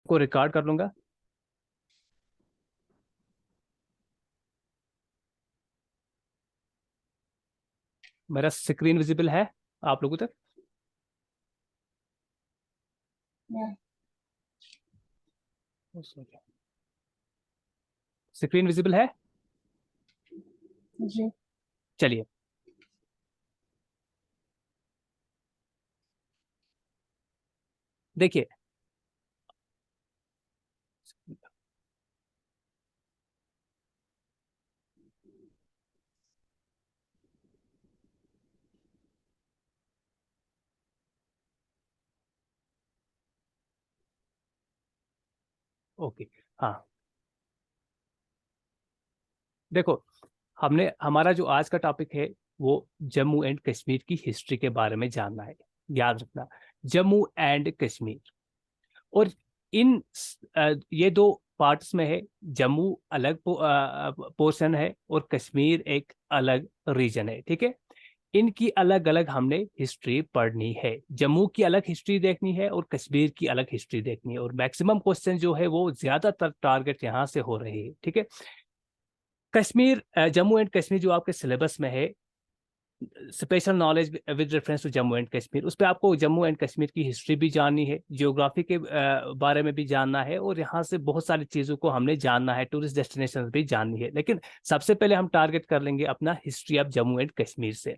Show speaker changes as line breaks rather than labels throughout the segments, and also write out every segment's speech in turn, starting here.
को रिकॉर्ड कर लूंगा। मेरा स्क्रीन विजिबल है आप लोगों तक? स्क्रीन विजिबल है
जी।
चलिए, देखिए ओके। हाँ देखो, हमने हमारा जो आज का टॉपिक है वो जम्मू एंड कश्मीर की हिस्ट्री के बारे में जानना है। याद रखना, जम्मू एंड कश्मीर, और इन ये दो पार्ट्स में है। जम्मू अलग पोर्शन है और कश्मीर एक अलग रीजन है, ठीक है। इनकी अलग अलग हमने हिस्ट्री पढ़नी है। जम्मू की अलग हिस्ट्री देखनी है और कश्मीर की अलग हिस्ट्री देखनी है, और मैक्सिमम क्वेश्चन जो है वो ज्यादातर टारगेट यहाँ से हो रहे हैं, ठीक है। कश्मीर, जम्मू एंड कश्मीर जो आपके सिलेबस में है, special knowledge with reference to Jammu and Kashmir, उस पर आपको जम्मू एंड कश्मीर की हिस्ट्री भी जाननी है, जियोग्राफी के बारे में भी जानना है, और यहाँ से बहुत सारी चीज़ों को हमने जानना है, टूरिस्ट डेस्टिनेशन भी जाननी है। लेकिन सबसे पहले हम टारगेट कर लेंगे अपना history of Jammu and Kashmir से।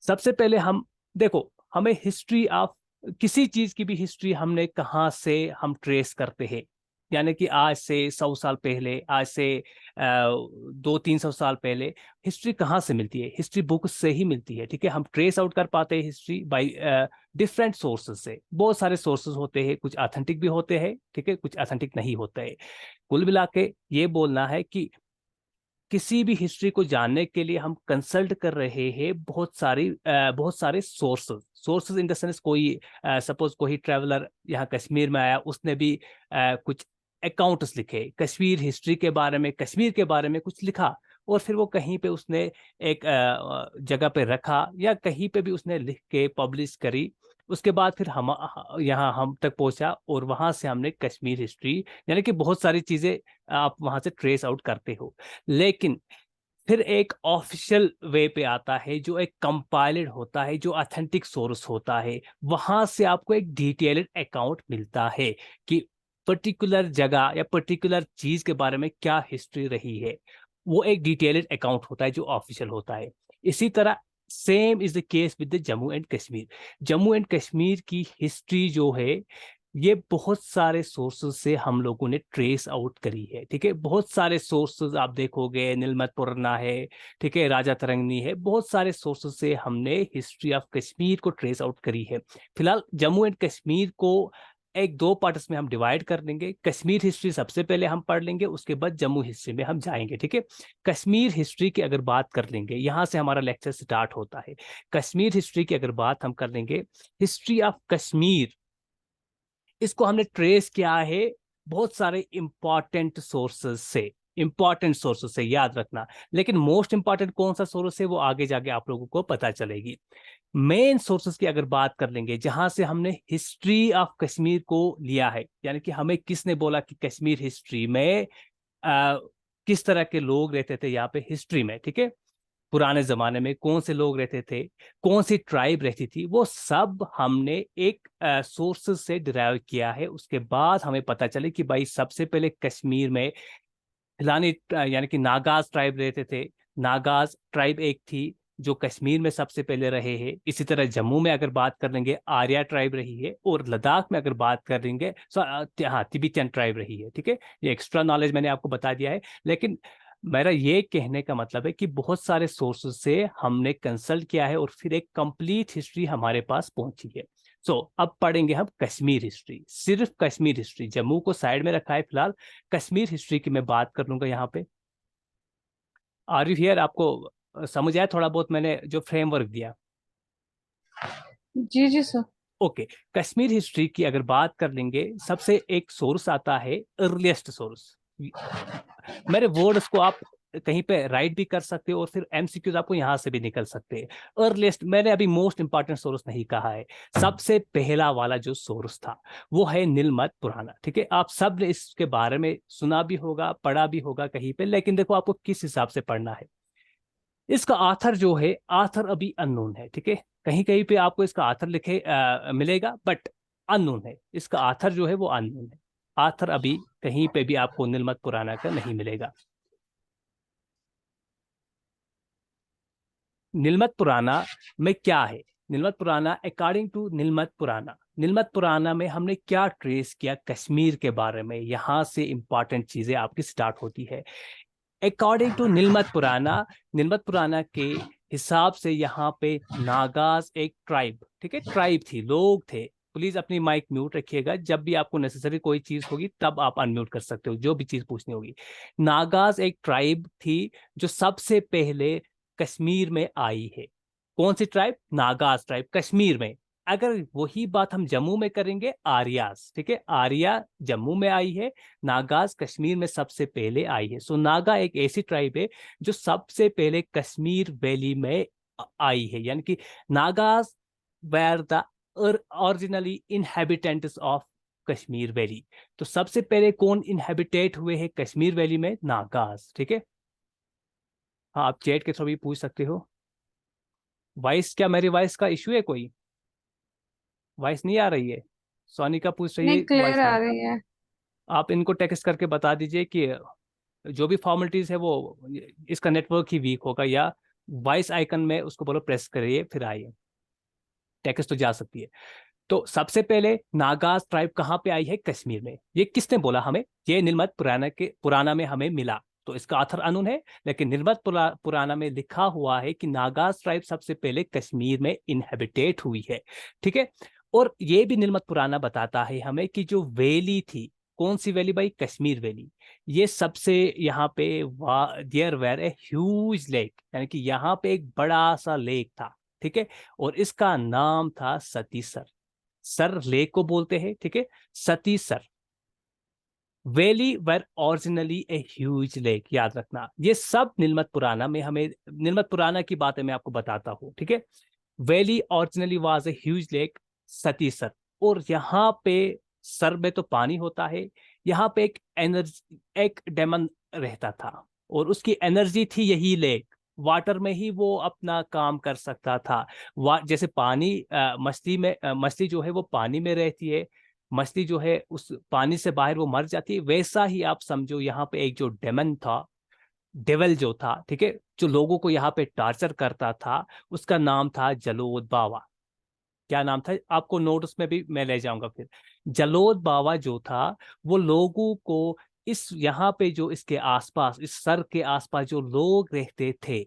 सबसे पहले हम देखो, हमें हिस्ट्री ऑफ किसी चीज की भी हिस्ट्री हमने कहाँ से हम ट्रेस करते हैं, यानी कि आज से 100 साल पहले, आज से 200-300 साल पहले हिस्ट्री कहाँ से मिलती है? हिस्ट्री बुक से ही मिलती है, ठीक है। हम ट्रेस आउट कर पाते हैं हिस्ट्री बाय डिफरेंट सोर्सेज से। बहुत सारे सोर्सेज होते हैं, कुछ ऑथेंटिक भी होते हैं, ठीक है, कुछ ऑथेंटिक नहीं होते हैं। कुल मिला के ये बोलना है कि किसी भी हिस्ट्री को जानने के लिए हम कंसल्ट कर रहे हैं बहुत सारे sources. Sources in the sense, कोई सपोज कोई ट्रैवलर यहाँ कश्मीर में आया, उसने भी कुछ अकाउंट्स लिखे कश्मीर हिस्ट्री के बारे में, कश्मीर के बारे में कुछ लिखा, और फिर वो कहीं पे उसने एक जगह पे रखा, या कहीं पे भी उसने लिख के पब्लिश करी। उसके बाद फिर हम यहाँ हम तक पहुंचा, और वहां से हमने कश्मीर हिस्ट्री, यानी कि बहुत सारी चीजें आप वहां से ट्रेस आउट करते हो। लेकिन फिर एक ऑफिशियल वे पे आता है, जो एक कंपाइल्ड होता है, जो ऑथेंटिक सोर्स होता है। वहां से आपको एक डिटेल्ड अकाउंट मिलता है कि पर्टिकुलर जगह या पर्टिकुलर चीज के बारे में क्या हिस्ट्री रही है। वो एक डिटेल्ड अकाउंट होता है जो ऑफिशियल होता है। इसी तरह same is the case with the Jammu and Kashmir. Jammu and Kashmir की हिस्ट्री जो है, ये बहुत सारे सोर्सेज से हम लोगों ने ट्रेस आउट करी है, ठीक है। बहुत सारे सोर्सेज आप देखोगे, नीलमत पुरना है, ठीक है, राजा तरंगनी है, बहुत सारे सोर्सेज से हमने हिस्ट्री ऑफ कश्मीर को ट्रेस आउट करी है। फिलहाल जम्मू एंड कश्मीर को एक दो पार्ट्स में हम डिवाइड कर देंगे। कश्मीर हिस्ट्री सबसे पहले हम पढ़ लेंगे, उसके बाद जम्मू हिस्ट्री में हम जाएंगे, ठीक है। कश्मीर हिस्ट्री की अगर बात कर लेंगे, यहाँ से हमारा लेक्चर स्टार्ट होता है। कश्मीर हिस्ट्री की अगर बात हम कर लेंगे, हिस्ट्री ऑफ कश्मीर, इसको हमने ट्रेस किया है बहुत सारे इंपॉर्टेंट सोर्सेस से। इंपॉर्टेंट सोर्सेस से याद रखना, लेकिन मोस्ट इंपॉर्टेंट कौन सा सोर्स है वो आगे जाके आप लोगों को पता चलेगी। मेन सोर्सेस की अगर बात कर लेंगे, जहां से हमने हिस्ट्री ऑफ कश्मीर को लिया है, यानी कि हमें किसने बोला कि कश्मीर हिस्ट्री में किस तरह के लोग रहते थे यहाँ पे हिस्ट्री में, ठीक है। पुराने जमाने में कौन से लोग रहते थे, कौन सी ट्राइब रहती थी, वो सब हमने एक सोर्सेज से डिराइव किया है। उसके बाद हमें पता चले कि भाई सबसे पहले कश्मीर में हिलानी यानी कि नागाज ट्राइब रहते थे। नागाज ट्राइब एक थी जो कश्मीर में सबसे पहले रहे हैं। इसी तरह जम्मू में अगर बात कर लेंगे, आर्या ट्राइब रही है, और लद्दाख में अगर बात कर लेंगे, हाँ, तिब्बतियन ट्राइब रही है, ठीक है। ये एक्स्ट्रा नॉलेज मैंने आपको बता दिया है, लेकिन मेरा ये कहने का मतलब है कि बहुत सारे सोर्सेज से हमने कंसल्ट किया है और फिर एक कंप्लीट हिस्ट्री हमारे पास पहुंची है। अब पढ़ेंगे हम कश्मीर हिस्ट्री, सिर्फ कश्मीर हिस्ट्री। जम्मू को साइड में रखा है फिलहाल, कश्मीर हिस्ट्री की मैं बात कर लूंगा यहाँ पे। Are you here? आपको समझ आया थोड़ा बहुत मैंने जो फ्रेमवर्क दिया?
जी जी सर।
ओके। कश्मीर हिस्ट्री की अगर बात कर लेंगे, सबसे एक सोर्स आता है अर्लीस्ट सोर्स। मेरे वर्ड्स को आप कहीं पे राइट भी कर सकते हो और फिर एमसीक्यूज आपको यहाँ से भी निकल सकते हैं। अर्लीस्ट, मैंने अभी मोस्ट इंपॉर्टेंट सोर्स नहीं कहा है, सबसे पहला वाला जो सोर्स था वो है नीलमत पुराना। ठीक है, आप सब ने इसके बारे में सुना भी होगा, पढ़ा भी होगा कहीं पे, लेकिन देखो आपको किस हिसाब से पढ़ना है। इसका आथर जो है, आथर अभी अननोन है। ठीक है, कहीं कहीं पे आपको इसका आथर लिखे मिलेगा, बट अननोन है। इसका आथर जो है वो अननोन है। आथर अभी कहीं पे भी आपको नीलमत पुराना का नहीं मिलेगा। नीलमत पुराना में क्या है? नीलमत पुराना, अकॉर्डिंग टू नीलमत पुराना, नीलमत पुराना में हमने क्या ट्रेस किया कश्मीर के बारे में, यहां से इंपॉर्टेंट चीजें आपकी स्टार्ट होती है। अकॉर्डिंग टू नीलमत पुराना, नीलमत पुराना के हिसाब से यहाँ पे नागाज एक ट्राइब, ठीक है, ट्राइब थी, लोग थे। प्लीज अपनी माइक म्यूट रखिएगा, जब भी आपको नेसेसरी कोई चीज होगी तब आप अनम्यूट कर सकते हो, जो भी चीज पूछनी होगी। नागाज एक ट्राइब थी जो सबसे पहले कश्मीर में आई है। कौन सी ट्राइब? नागाज ट्राइब, कश्मीर में। अगर वही बात हम जम्मू में करेंगे, आर्यास। ठीक है, आर्या जम्मू में आई है, नागाज कश्मीर में सबसे पहले आई है। सो नागा एक ऐसी ट्राइब है जो सबसे पहले कश्मीर वैली में आई है, यानी कि Nagas were the originally inhabitants of Kashmir valley. तो सबसे पहले कौन इनहेबिटेट हुए हैं कश्मीर वैली में? नागाज। ठीक है, हाँ, आप चैट के थ्रू भी पूछ सकते हो। वॉइस, क्या मेरी वॉइस का इशू है? कोई वॉइस नहीं आ रही है? सोनिका पूछ रही
नहीं,
है
क्लियर
वॉइस नहीं।
आ रही है।
आप इनको टेक्स्ट करके बता दीजिए कि जो भी फॉर्मेलिटीज है वो, इसका नेटवर्क ही वीक होगा, या वॉइस आइकन में उसको बोलो प्रेस करिए फिर आइए, टेक्स्ट तो जा सकती है। तो सबसे पहले नागाज ट्राइब कहाँ पे आई है? कश्मीर में। ये किसने बोला हमें? ये नीलमत पुराना में हमें मिला। तो इसका आथर अनून है, लेकिन नीलमत पुराना में लिखा हुआ है कि नागाज ट्राइब सबसे पहले कश्मीर में इनहेबिटेट हुई है। ठीक है, और ये भी नीलमत पुराना बताता है हमें कि जो वैली थी, कौन सी वैली भाई? कश्मीर वैली। ये सबसे यहाँ पे there were a huge lake, यानी कि यहाँ पे एक बड़ा सा लेक था। ठीक है, और इसका नाम था सतीसर। सर लेक को बोलते हैं। ठीक है, Satisar valley were originally a huge lake, याद रखना। ये सब नीलमत पुराना में हमें, नीलमत पुराना की बातें मैं आपको बताता हूँ। ठीक है, valley originally was a huge lake, Satisar. और यहाँ पे सर में तो पानी होता है, यहाँ पे एक एनर्जी, एक डेमन रहता था, और उसकी एनर्जी थी यही लेक। वाटर में ही वो अपना काम कर सकता था। जैसे पानी, मछली में, मछली जो है वो पानी में रहती है, मछली जो है उस पानी से बाहर वो मर जाती है, वैसा ही आप समझो यहाँ पे एक जो डेमन था, डेवल जो था, ठीक है, जो लोगों को यहाँ पे टॉर्चर करता था, उसका नाम था जलोद बावा। क्या नाम था? आपको नोट्स में भी मैं ले जाऊंगा फिर। जलोद बावा जो था, वो लोगों को इस यहाँ पे जो इसके आसपास, इस सर के आसपास जो लोग रहते थे,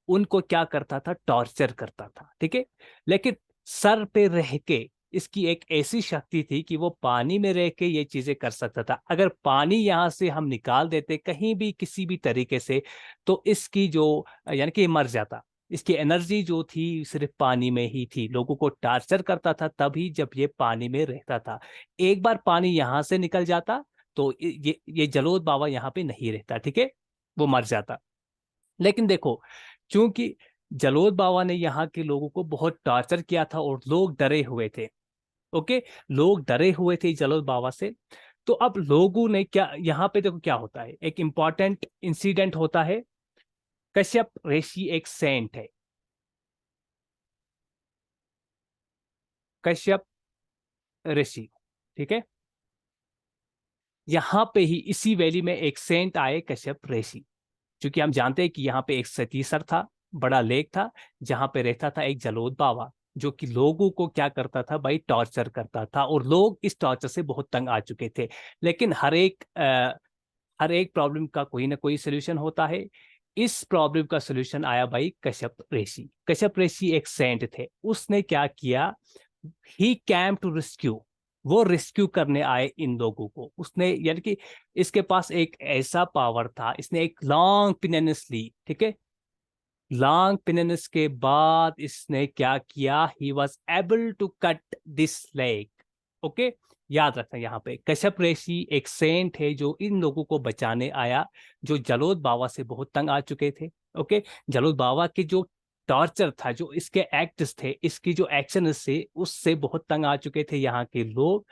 उनको क्या करता था? टॉर्चर करता था। ठीक है, लेकिन सर पे रह के इसकी एक ऐसी शक्ति थी कि वो पानी में रह के ये चीजें कर सकता था। अगर पानी यहाँ से हम निकाल देते कहीं भी किसी भी तरीके से, तो इसकी जो, यानी कि ये मर जाता। इसकी एनर्जी जो थी सिर्फ पानी में ही थी, लोगों को टार्चर करता था तभी जब ये पानी में रहता था। एक बार पानी यहाँ से निकल जाता तो ये जलोद बाबा यहाँ पे नहीं रहता। ठीक है, वो मर जाता। लेकिन देखो, चूंकि जलोद बाबा ने यहाँ के लोगों को बहुत टॉर्चर किया था और लोग डरे हुए थे। ओके, लोग डरे हुए थे जलोद बाबा से। तो अब लोगों ने क्या, यहाँ पे देखो क्या होता है, एक इंपॉर्टेंट इंसिडेंट होता है। कश्यप ऋषि एक सेंट है। कश्यप ऋषि, ठीक है, यहाँ पे ही इसी वैली में एक सेंट आए, कश्यप ऋषि। क्योंकि हम जानते हैं कि यहाँ पे एक सतीसर था, बड़ा लेक था, जहां पे रहता था एक जलोद बाबा, जो कि लोगों को क्या करता था भाई? टॉर्चर करता था, और लोग इस टॉर्चर से बहुत तंग आ चुके थे। लेकिन हर एक प्रॉब्लम का कोई ना कोई सोल्यूशन होता है। इस प्रॉब्लम का सोल्यूशन आया भाई कश्यप ऋषि। कश्यप ऋषि एक सेंट थे, उसने क्या किया? ही कैम टू रेस्क्यू, वो रेस्क्यू करने आए इन लोगों को। उसने, यानी कि इसके पास एक ऐसा पावर था, इसने एक लॉन्ग पिनेनिस ली। ठीक है, लॉन्ग पिनेनिस के बाद इसने क्या किया? He was able to cut this lake. Okay, याद रखना, यहाँ पे कश्यप ऋषि एक सेंट है जो इन लोगों को बचाने आया, जो जलोद बाबा से बहुत तंग आ चुके थे। ओके, जलोद बाबा के जो टॉर्चर था, जो इसके एक्ट्स थे, इसकी जो एक्शन से उससे बहुत तंग आ चुके थे यहाँ के लोग।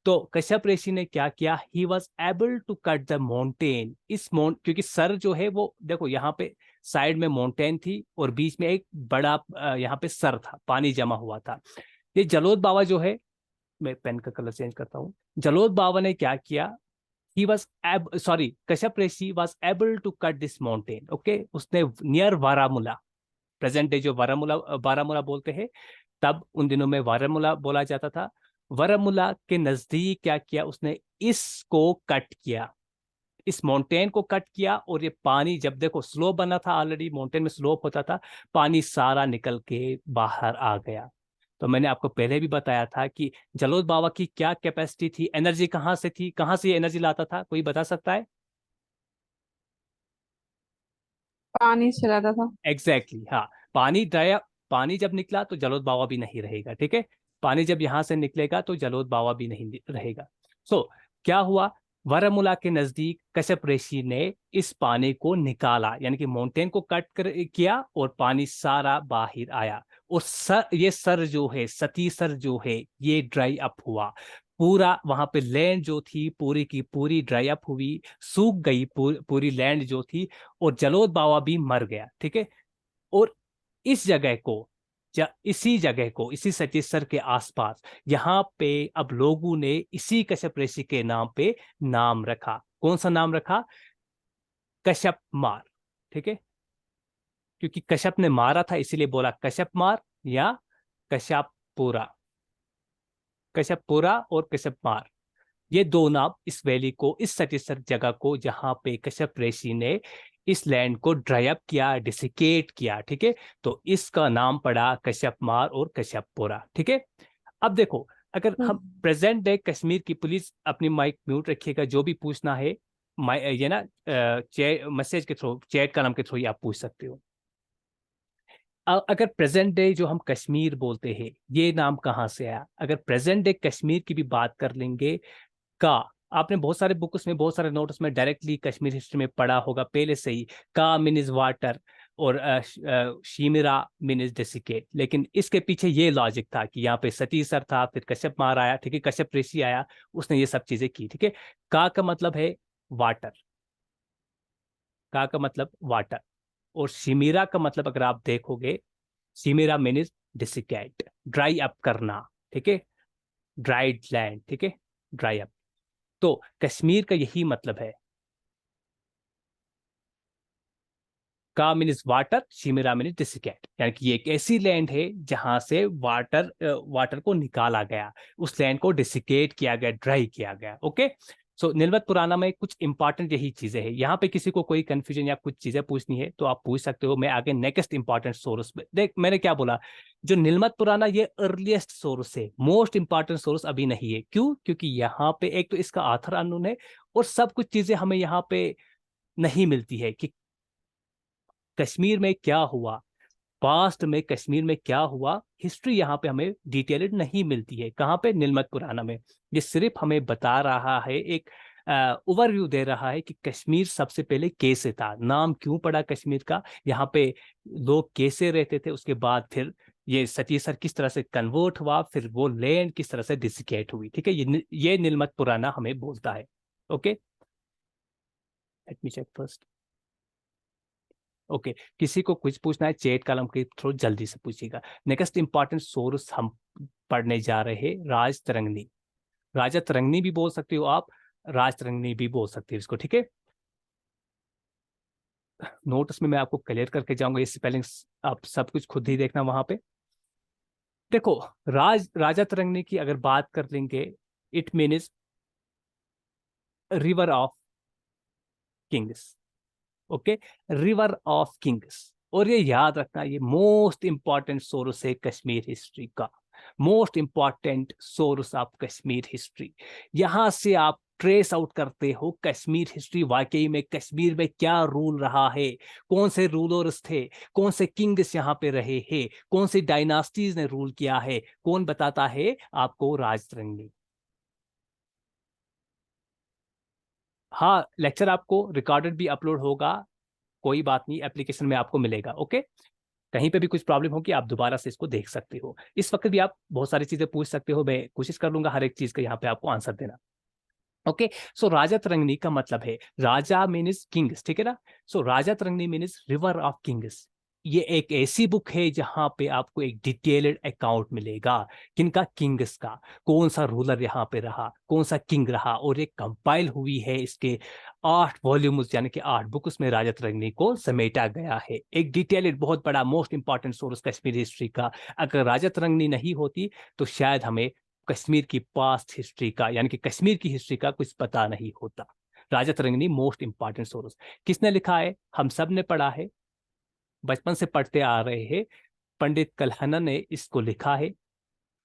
तो कश्यप ऋषि ने क्या किया, he was able to cut the mountain. क्योंकि सर जो है वो देखो यहाँ पे साइड में माउंटेन थी और बीच में एक बड़ा यहाँ पे सर था, पानी जमा हुआ था। ये जलोद बाबा जो है, मैं पेन का कलर चेंज करता हूँ। जलोद बाबा ने क्या किया, he was Kashyap Rishi was able to cut this mountain. Okay, उसने नियर वारामुला, प्रेजेंट डे जो वारामुला बारामुला बोलते हैं, तब उन दिनों में वारामुला बोला जाता था। वारामुला के नजदीक क्या किया उसने, इसको कट किया, इस माउंटेन को कट किया। और ये पानी जब देखो स्लोप बना था, ऑलरेडी माउंटेन में स्लोप होता था, पानी सारा निकल के बाहर आ गया। तो मैंने आपको पहले भी बताया था कि जलोद बाबा की क्या कैपेसिटी थी, एनर्जी कहाँ से थी, कहाँ से ये एनर्जी लाता था, कोई बता सकता है?
पानी से लाता था।
एग्जैक्टली हाँ, पानी जब निकला तो जलोद बाबा भी नहीं रहेगा, ठीक है। पानी जब यहां से निकलेगा तो जलोद बाबा भी नहीं रहेगा। सो क्या हुआ, वरमुला के नजदीक कश्यप ऋषि ने इस पानी को निकाला, यानी कि माउंटेन को कट कर किया और पानी सारा बाहर आया। और ये सर जो है, सती सर जो है, ये ड्राई अप हुआ पूरा। वहां पे लैंड जो थी पूरी की पूरी ड्राई अप हुई, सूख गई पूरी लैंड जो थी। और जलोद बाबा भी मर गया, ठीक है। और इस जगह को इसी सचेसर के आसपास यहाँ पे अब लोगों ने इसी कश्यप ऋषि के नाम पे नाम रखा। कौन सा नाम रखा? कश्यप मार, ठीक है। क्योंकि कश्यप ने मारा था इसीलिए बोला कश्यप मार या कश्यपपुरा। कश्यपपुरा और कश्यप मार, ये दो नाम इस वैली को, इस सटीसर जगह को जहां पे कश्यप ऋषि ने इस लैंड को ड्राई अप किया, डिसिकेट किया, ठीक है। तो इसका नाम पड़ा कश्यप मार और कश्यपपुरा, ठीक है। अब देखो, अगर हम प्रेजेंट डे कश्मीर की, पुलिस अपनी माइक म्यूट रखिएगा, जो भी पूछना है ये ना मैसेज के थ्रू, चैट कलम के थ्रू आप पूछ सकते हो। अगर प्रेजेंट डे जो हम कश्मीर बोलते हैं, ये नाम कहाँ से आया? अगर प्रेजेंट डे कश्मीर की भी बात कर लेंगे, का आपने बहुत सारे बुक्स में, बहुत सारे नोट्स में डायरेक्टली कश्मीर हिस्ट्री में पढ़ा होगा पहले से ही। का मीन्स वाटर और शिमिरा मीन्स डेसिकेट। लेकिन इसके पीछे ये लॉजिक था कि यहाँ पे सती सर था, फिर कश्यप मार आया, ठीक है, कश्यप ऋषि आया, उसने ये सब चीजें की, ठीक है। का मतलब है वाटर, का मतलब वाटर। और शिमिरा का मतलब अगर आप देखोगे, शिमिरा मीन्स डिसिकेट, ड्राई अप करना, ठीक है, ड्राइड लैंड, ठीक है, ड्राई अप। तो कश्मीर का यही मतलब है। का मीन्स वाटर, शिमिरा मीन्स डिसिकेट, यानी कि ये एक ऐसी लैंड है जहां से वाटर को निकाला गया, उस लैंड को डिसिकेट किया गया, ड्राई किया गया। ओके, सो नीलमत पुराना में कुछ इंपॉर्टेंट यही चीजें हैं। यहाँ पे किसी को कोई कंफ्यूजन या कुछ चीजें पूछनी है तो आप पूछ सकते हो। मैं आगे नेक्स्ट इंपॉर्टेंट सोर्स में देख, मैंने क्या बोला, जो नीलमत पुराना ये अर्लीस्ट सोर्स है, मोस्ट इंपॉर्टेंट सोर्स अभी नहीं है। क्यों? क्योंकि यहाँ पे एक तो इसका आथर अननोन है, और सब कुछ चीजें हमें यहाँ पे नहीं मिलती है कि कश्मीर में क्या हुआ, पास्ट में कश्मीर में क्या हुआ, हिस्ट्री यहाँ पे हमें डिटेल्ड नहीं मिलती है। कहाँ पे? नीलमत पुराना में। ये सिर्फ हमें बता रहा है, एक ओवरव्यू दे रहा है कि कश्मीर सबसे पहले कैसे था, नाम क्यों पड़ा कश्मीर का, यहाँ पे लोग कैसे रहते थे, उसके बाद फिर ये सतीसर किस तरह से कन्वर्ट हुआ, फिर वो लैंड किस तरह से डिसिकेट हुई, ठीक है। ये नीलमत पुराना हमें बोलता है। Okay, let me check first. Okay, किसी को कुछ पूछना है चैट कॉलम के थ्रू जल्दी से पूछिएगा। नेक्स्ट इंपॉर्टेंट सोर्स हम पढ़ने जा रहे हैं, राज तरंगनी। राजा तरंगनी भी बोल सकते हो आप, राज तरंगनी भी बोल सकते हो इसको, ठीक है। नोट्स में मैं आपको क्लियर करके जाऊंगा, ये स्पेलिंग आप सब कुछ खुद ही देखना वहां पे। देखो, राजा तरंगनी की अगर बात कर लेंगे, it means river of Kings. Okay, river of Kings. और ये याद रखना, ये मोस्ट इंपॉर्टेंट सोर्स है कश्मीर हिस्ट्री का, most important source of Kashmir history. यहां से आप ट्रेस आउट करते हो कश्मीर हिस्ट्री, वाकई में कश्मीर में क्या रूल रहा है, कौन से रूलर्स थे, कौन से किंग्स यहाँ पे रहे हैं, कौन सी डायनास्टीज ने रूल किया है, कौन बताता है आपको? राजतरंगी। हाँ, लेक्चर आपको रिकॉर्डेड भी अपलोड होगा, कोई बात नहीं, एप्लीकेशन में आपको मिलेगा। ओके, कहीं पे भी कुछ प्रॉब्लम होगी आप दोबारा से इसको देख सकते हो। इस वक्त भी आप बहुत सारी चीजें पूछ सकते हो, मैं कोशिश कर लूंगा हर एक चीज का यहाँ पे आपको आंसर देना। ओके, सो राजा तरंगिणी का मतलब है राजा मीन्स किंग्स, ठीक है ना। So Rajatarangini means river of kings. ये एक ऐसी बुक है जहां पे आपको एक डिटेल्ड अकाउंट मिलेगा, किनका, किंग्स का, कौन सा रूलर यहाँ पे रहा, कौन सा किंग रहा, और एक कंपाइल हुई है इसके 8 वॉल्यूम्स यानी कि 8 बुक, उसमें राजा तरंगिणी को समेटा गया है। एक डिटेल्ड बहुत बड़ा most important source Kashmir history का। अगर राजा तरंगिणी नहीं होती तो शायद हमें कश्मीर की पास्ट हिस्ट्री का यानी कि कश्मीर की हिस्ट्री का कुछ पता नहीं होता। राजा तरंगिणी मोस्ट इंपॉर्टेंट सोर्स। किसने लिखा है, हम सब ने पढ़ा है, बचपन से पढ़ते आ रहे हैं, पंडित कल्हण ने इसको लिखा है।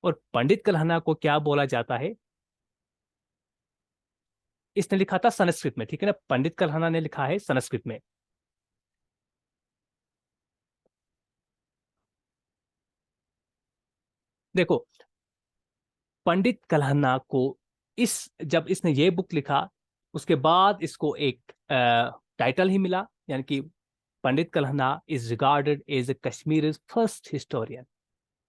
और पंडित कल्हण को क्या बोला जाता है, इसने लिखा था संस्कृत में, ठीक है ना, पंडित कल्हण ने लिखा है संस्कृत में। देखो, पंडित कल्हण को इस जब इसने ये बुक लिखा, उसके बाद इसको एक टाइटल ही मिला, यानी कि Pandit Kalhana is regarded as a Kashmir first historian.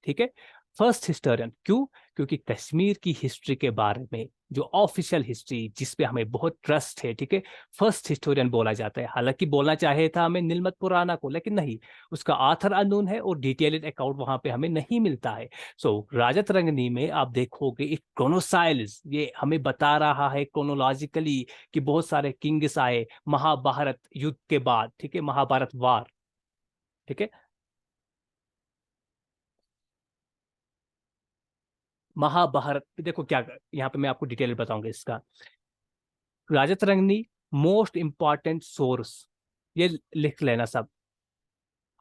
ठीक है, फर्स्ट हिस्टोरियन क्यों, क्योंकि कश्मीर की हिस्ट्री के बारे में जो ऑफिशियल हिस्ट्री जिसपे हमें बहुत ट्रस्ट है, ठीक है, फर्स्ट हिस्टोरियन बोला जाता है। हालांकि बोलना चाहे था हमें नीलमत पुराना को, लेकिन नहीं, उसका आथर अननोन है और डिटेल्ड अकाउंट वहां पे हमें नहीं मिलता है। सो राजा तरंगिणी में आप देखोगे एक क्रोनोसाइल्स, ये हमें बता रहा है क्रोनोलॉजिकली कि बहुत सारे किंग्स आए महाभारत युद्ध के बाद, ठीक है, महाभारत वार, ठीक है। महाभारत देखो क्या, यहाँ पे मैं आपको डिटेल बताऊंगा इसका। राजा तरंगिणी मोस्ट इंपॉर्टेंट सोर्स, ये लिख लेना सब।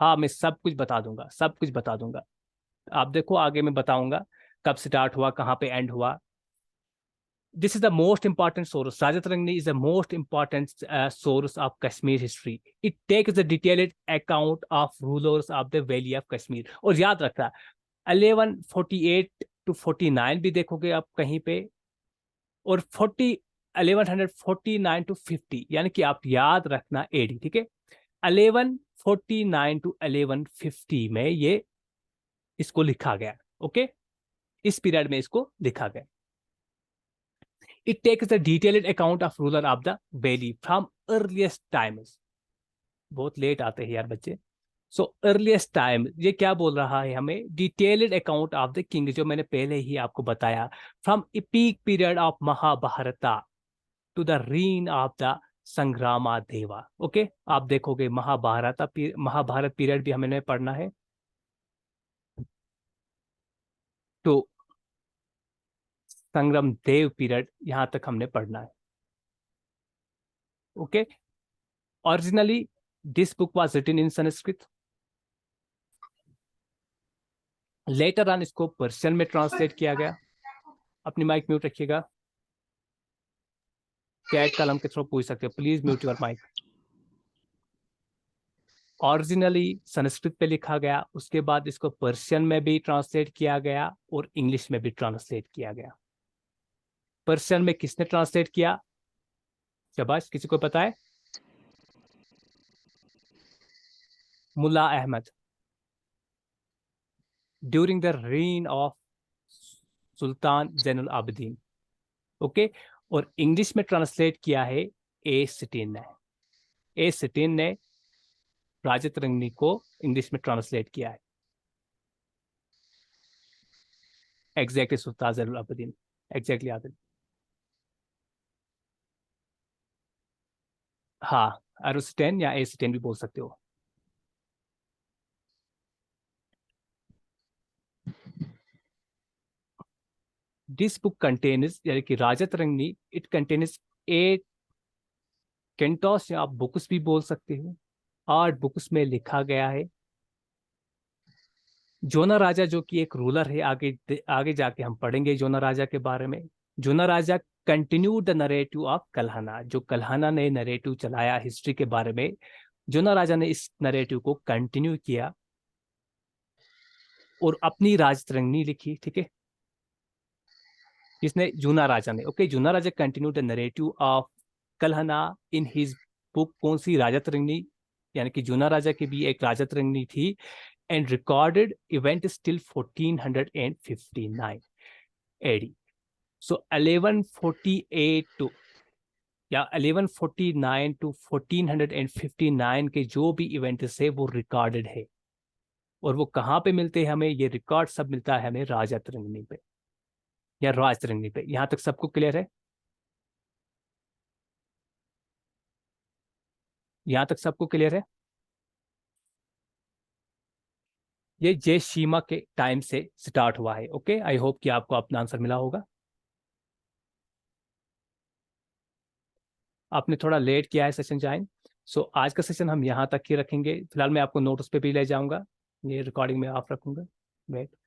हाँ, मैं सब कुछ बता दूंगा, सब कुछ बता दूंगा। आप देखो आगे मैं बताऊंगा कब स्टार्ट हुआ, कहाँ पे एंड हुआ। This is the most important source, Rajatarangini is the most important source of Kashmir history. It takes the detailed account of rulers of the valley of Kashmir. और याद रखना, 1148 to 49 भी देखोगे आप कहीं पे, और 1149 to 50, यानी कि आप याद रखना एडी, ठीक है। 1149 to 1150 में ये इसको लिखा गया। ओके, इस पीरियड में इसको लिखा गया। It takes the detailed account of ruler of the valley from earliest times. बहुत लेट आते हैं यार बच्चे। सो अर्लीस्ट टाइम, ये क्या बोल रहा है हमें, detailed account of the king, जो मैंने पहले ही आपको बताया, from peak period of Mahabharata to the reign of the Sangrama Deva. Okay, आप देखोगे महाभारत पीरियड भी हमें पढ़ना है, तो संग्राम देव पीरियड यहां तक हमने पढ़ना है। Okay, originally this book was written in Sanskrit, later on इसको पर्शियन में ट्रांसलेट किया गया। अपनी माइक म्यूट रखिएगा, चैट कलम के थ्रू पूछ सकते हो, please mute your mic. Originally Sanskrit पे लिखा गया, उसके बाद इसको पर्शियन में भी ट्रांसलेट किया गया और इंग्लिश में भी ट्रांसलेट किया गया। पर्शियन में किसने ट्रांसलेट किया, शाबाश, किसी को पता है, Mulla Ahmad, during the reign of Sultan Zainul Abidin. Okay, और इंग्लिश में ट्रांसलेट किया है ए सिटीन ने। ए सिटीन ने राजा तरंगिणी को इंग्लिश में ट्रांसलेट किया है, एग्जैक्टली सुल्तान जैनुल आबिदीन, एग्जैक्टली आबिद। हाँ, एरोस्टेन या ए सिटीन भी बोल सकते हो। दिस बुक कंटेन्स, यानी कि राजा तरंगिणी, इट कंटेन्स 8 कैंटोस, या आप बुक्स भी बोल सकते हो, 8 बुक्स में लिखा गया है। जोना राजा जो कि एक रूलर है, आगे आगे जाके हम पढ़ेंगे जोना राजा के बारे में। जोना राजा continue the narrative of Kalhana, जो कल्हना ने नरेटिव चलाया हिस्ट्री के बारे में, जोना राजा ने इस नरेटिव को कंटिन्यू किया और अपनी राजतरंगिणी लिखी, ठीक है। इसने जूना राजा ने, okay, Jonaraja continue the narrative of Kalhana in his book, कौन सी, राजतरंगिणी, यानी कि जूना राजा की भी एक राजतरंगिणी थी, and recorded event still 1459 AD. So 1148 to या 1149 टू 1459 के जो भी इवेंट्स है वो रिकॉर्डेड है। और वो कहाँ पे मिलते हैं हमें, ये रिकॉर्ड सब मिलता है हमें राजतरंगिणी पे या राजतरंगिणी पे। यहां तक सबको क्लियर है? यहां तक सबको क्लियर है? ये जय सीमा के टाइम से स्टार्ट हुआ है। ओके, आई होप कि आपको अपना आंसर मिला होगा। आपने थोड़ा लेट किया है सेशन ज्वाइन। सो आज का सेशन हम यहाँ तक ही रखेंगे। फिलहाल मैं आपको नोट्स पे भी ले जाऊंगा, ये रिकॉर्डिंग में ऑफ रखूंगा। वेट।